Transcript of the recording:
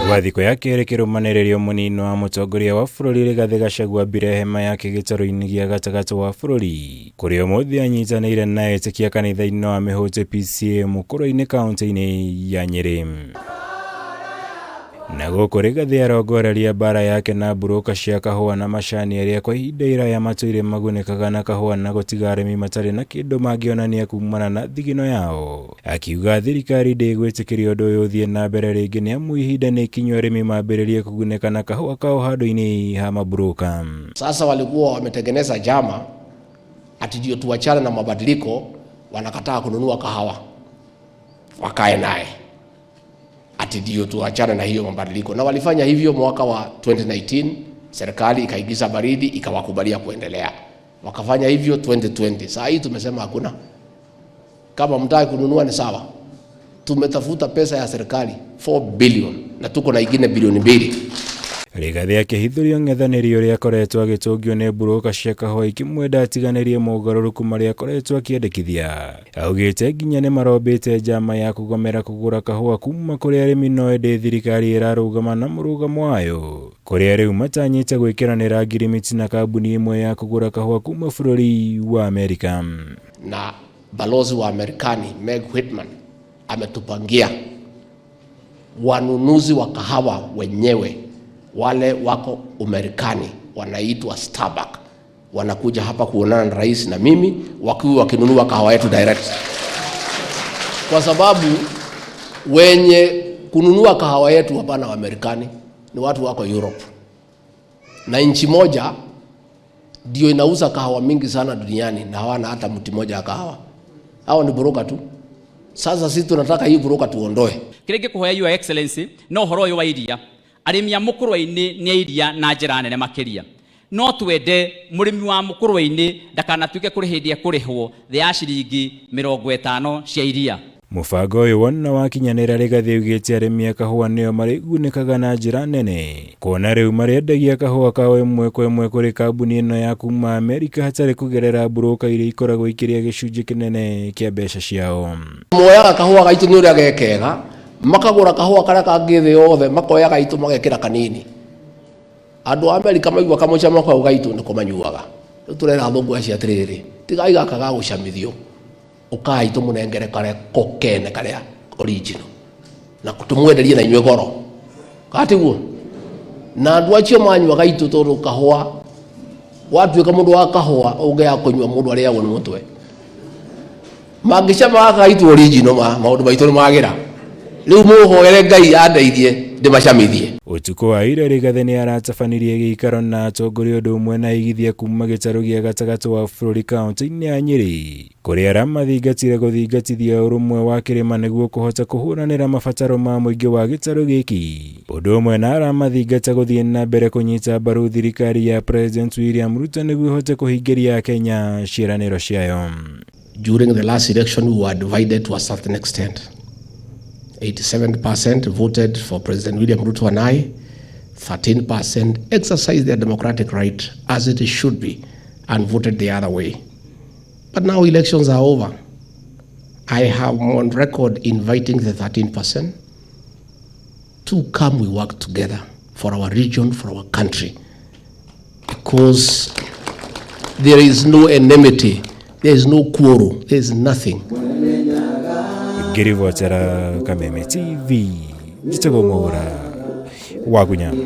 Gwa thikũ ya kerĩ kĩrũmanĩrĩrio mũnini wa mũtongoria wa bũrũri Rigathi GACHAGUA mbire hema yake gĩtaro-inĩ gĩa gatagatĩ wa bũrũri, kũrĩa ũmũthĩ anyitanĩire na etĩkia kanitha-inĩ wa Mĩhũtĩ PCA MUKURWE-INI kaunti-inĩ ya NYERI. Na gũkũ Rigathi arongoreria mbara yake na broker cia kahũa na macani arĩa kwa ihinda iraya matũire magunĩkaga na kahũa na gũtiga arĩmi matarĩ na kĩndũ mangĩonania kumana na thithino yao. Akiuga thirikari ndĩgwĩtĩkĩria ũndũ ũyũ ũthiĩ na mbere rĩngĩ nĩamu ihinda nĩ ikinyu arĩmi mambĩrĩrie kugunĩka na kahũa kao handũ-inĩ ha mabroker. Sasa walikuwa wametengeneza jama ati ndio tuachane na mabadiliko, wanakataa kununua kahawa. Wakae naye ati ndio tuachane na hiyo mabadiliko, na walifanya hivyo mwaka wa 2019. Serikali ikaigiza baridi ikawakubalia kuendelea, wakafanya hivyo 2020. Sasa hii tumesema hakuna, kama mtaki kununua ni sawa. Tumetafuta pesa ya serikali 4 billion na tuko na ingine bilioni 2. Rigathi akĩhithũria ng'ethanĩro ũrĩa akoretwo agĩtũngio nĩ broker cia kahũa ikĩmwenda atiganĩrie mogarũrũku marĩa akoretwo akĩendekithia. Augĩte nginya nĩ marombĩte njama ya kũgomera kũgũra kahũa kuma kũrĩ arĩmi no ĩndĩ thirikari ĩrarũgama na mũrũgamo wayo, kũrĩa rĩu matanyĩte gwĩkĩranĩra ngirimiti na kambuni ĩmwe ya kũgũra kahũa kuma bũrũri wa Amerika. Na balozi wa Marekani Meg Whitman ametupangia wanunuzi wa kahawa wenyewe wale wako Umarekani wanaitwa Starbucks, wanakuja hapa kuonana na rais na mimi wakinunua kahawa yetu direct, kwa sababu wenye kununua kahawa yetu hapana wa Marekani, ni watu wako Europe, na nchi moja ndio inauza kahawa mingi sana duniani na hawana hata mti moja ya kahawa. Hao ni broker tu. Sasa sisi tunataka hii broker tuondoe. Kirege kuhoya Your Excellency no horo yo wa iria arĩmi a MUKURWE-INI nĩ iria na njĩra nene makiria, no twende mũrĩmi wa MUKURWE-INI ndakanatuĩke kũrĩ hĩndĩ ekũrĩhwo thĩ ya ciringi 50 cia iria. Mũbango ũyũ wona wakinyanĩra Rigathi augĩte arĩmi a kahũa nĩo marĩgunĩkaga na njĩra nene, kuona rĩu marĩendagia kahũa kao ĩmwe kwa ĩmwe kũrĩ kambuni ĩno ya kuma Amerika hatarĩ kũgerera broker iria ikoragwo ikĩrĩa gĩcunjĩ kĩnene kĩa mbeca ciao. Moyaga kahũa gaitũ nĩ ũrĩa gekega, makagũra kahũa karĩa kangĩ thĩ yothe makoya gaitũ magekĩra kanini. Andũ a Amerika maigua kamũcamo kau gaitũ nĩko manyuaga. Rĩu tũrera athũngũ acio atĩrĩrĩ, tigai gaka ga gũcamithio, ũkai tũmũnengere karĩa kokene karĩa original na tũmwenderie na inyuĩ goro. Katiguo na andũ acio manyua gaitũ tondũ kahũa watuĩka mũndũ wa kahũa ũngĩya kũnyua mũndũ arĩagwo nĩ mũtwe. Mangĩcama gaitũ original maũndũ maitũ nĩ magira. Rĩu mũhoere Ngai andeithie ndĩmacamithie. Ũtukũ wa ira Rigathi nĩ aratabanirie gĩikaro na atongoria ũndũ ũmwe na igithia kuma gĩtarũ gĩa gatagatĩ wa bũrũri kaunti-inĩ ya NYERI, kũrĩa aramathingatire gũthingatithia ũrũmwe wa Kirima nĩguo kũhota kũhũranĩra mabataro ma mũingĩ wa gĩtarũ gĩkĩ. Ũndũ ũmwe na aramathingata gũthiĩ na mbere kũnyita mbaru thirikari ya President William Ruto nĩguo ĩhote kũhingĩria Kenya ciĩranĩro ciayo. During the last election we were divided to a certain extent. 87% voted for President William Ruto and I, 13% exercised their democratic right as it should be and voted the other way. But now elections are over. I have on record inviting the 13% to come we work together for our region, for our country. Because there is no enmity, there is no quarrel, there is nothing. Ngĩribotera Kameme TV, njĩtagwo Mwaura wa Kunyama.